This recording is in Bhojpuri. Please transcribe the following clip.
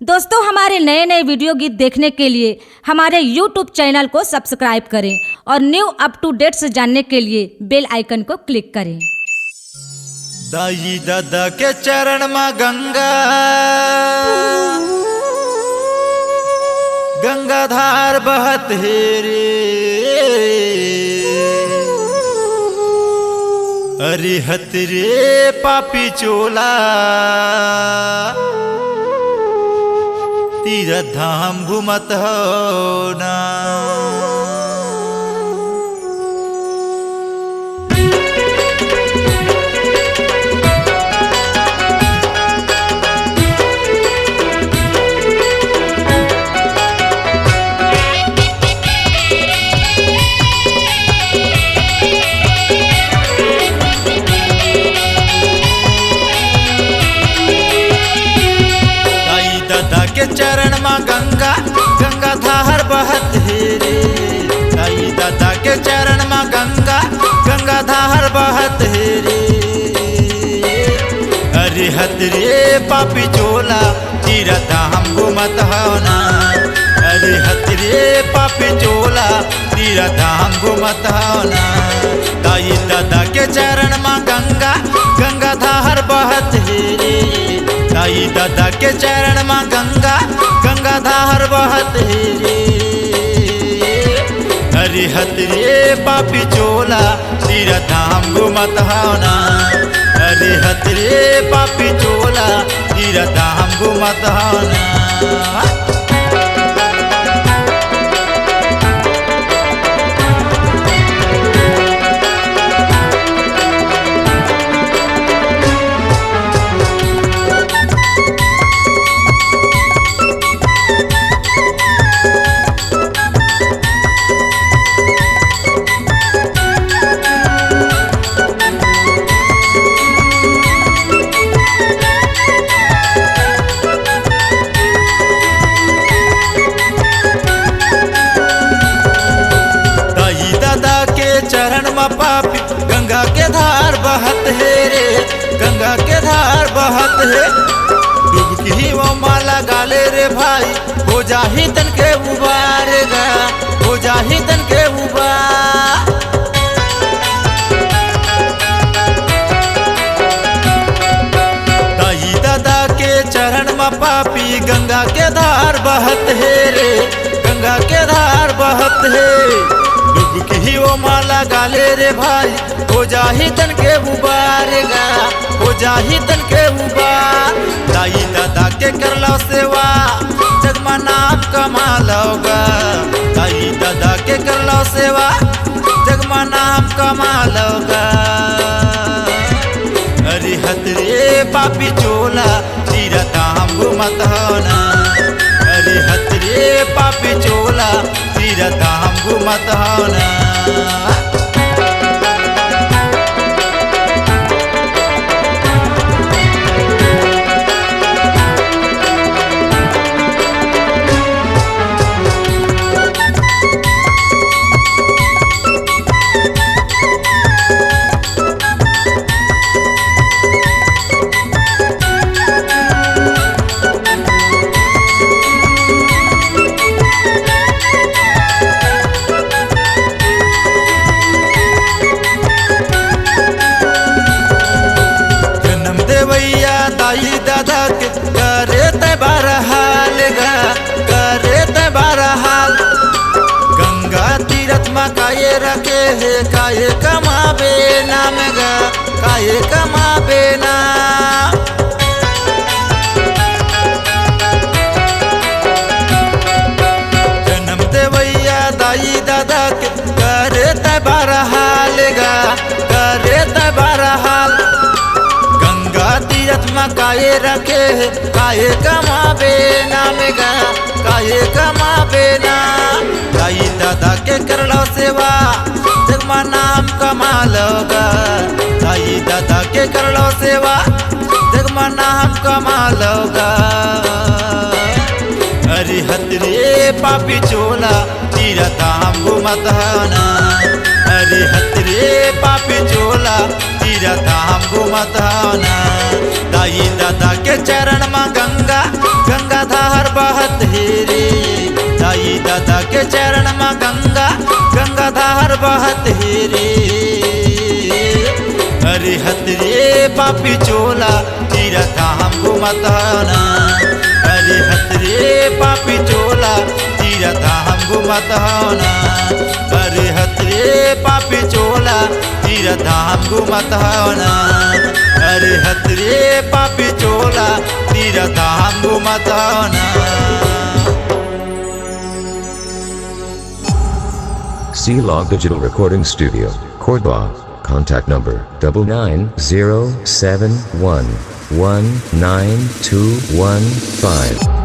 दोस्तों, हमारे नए नए वीडियो गीत देखने के लिए हमारे YouTube चैनल को सब्सक्राइब करें और न्यू अप टू डेट्स जानने के लिए बेल आइकन को क्लिक करें। दाई दादा के चरण में गंगा गंगाधार बहत है रे, अरिहत रे पापी चोला तीरथ धाम घूमत हो ना। के चरण में गंगा गंगाधार बहत है रे, दाई दादा के चरण में गंगा गंगाधार बहत है रे, अरिहत रे पापी चोला तीरथ धाम घूमत हो ना, अरिहत रे पापी चोला तीरथ धाम घूमत हो ना। दाई दादा के चरण में गंगा गंगाधार बहत है रे, दाई दादा के चरण में गंगा गंगाधार बहत है रे, अरिहत रे पापी चोला तीरथ धाम घूमत हो ना, अरिहत रे पापी चोला तीरथ धाम घूमत हो ना। चरण में पापी गंगा के धार बहत है रे, गंगा के धार बहत है, डुबकी वो माला गाले रे भाई, हो जाही तन के उबारेगा, हो जाही तन के उबार। दाई दादा के चरण में पापी गंगा के धार बहत है रे, गंगा के धार बहत है, डुबकी वो माला गाले रे भाई, हो जाही तन के उबारेगा, हो जाही तन के उबार। दाई दादा के कर लो सेवा जग में नाम कमा लोगा, दाई दादा के कर लो सेवा जग में नाम कमा लोगा, अरिहत रे पापी चोला तीरथ धाम घूमत हो ना, अरिहत रे पापी चोला तीरथ धाम घूमत हो ना। दाई दादा के करे ते बरहाल गा, करे ते बरहाल, गंगा तीरथ में काये रखे है, काये कमाबे नाम गा, काये कमाबे नाम। जन्म देवैया दाई दादा के करे ते बरहाल गा, करे ते बरहाल, तीरथ में काये रखे है, काये कमाबे नाम गा, काये कमाबे नाम। दाई दादा के कर लो सेवा जग में नाम कमा लोगा, दाई दादा के कर लो सेवा जग में नाम कमा लोगा, अरिहत रे पापी चोला तीरथ धाम घूमत हो ना, अरिहत रे पापी चोला तीरथ धाम घूमत हो ना। दाई दादा के चरण में गंगा गंगाधार बहत हे रे। दाई दादा के चरण में गंगाधार बहत हे रे। अरे हत रे पापी चोला तीरथ हम घूमत ना। अरे हत रे पापी चोला तीरथ हम घूमत ना। अरे हत रे पापी चोला तीरथ हम घूमत ना। अरे हत रे पापी चोला तीरथ हम घूमत ना। C-Log Digital Recording Studio, Cordoba. Contact number 99071192115.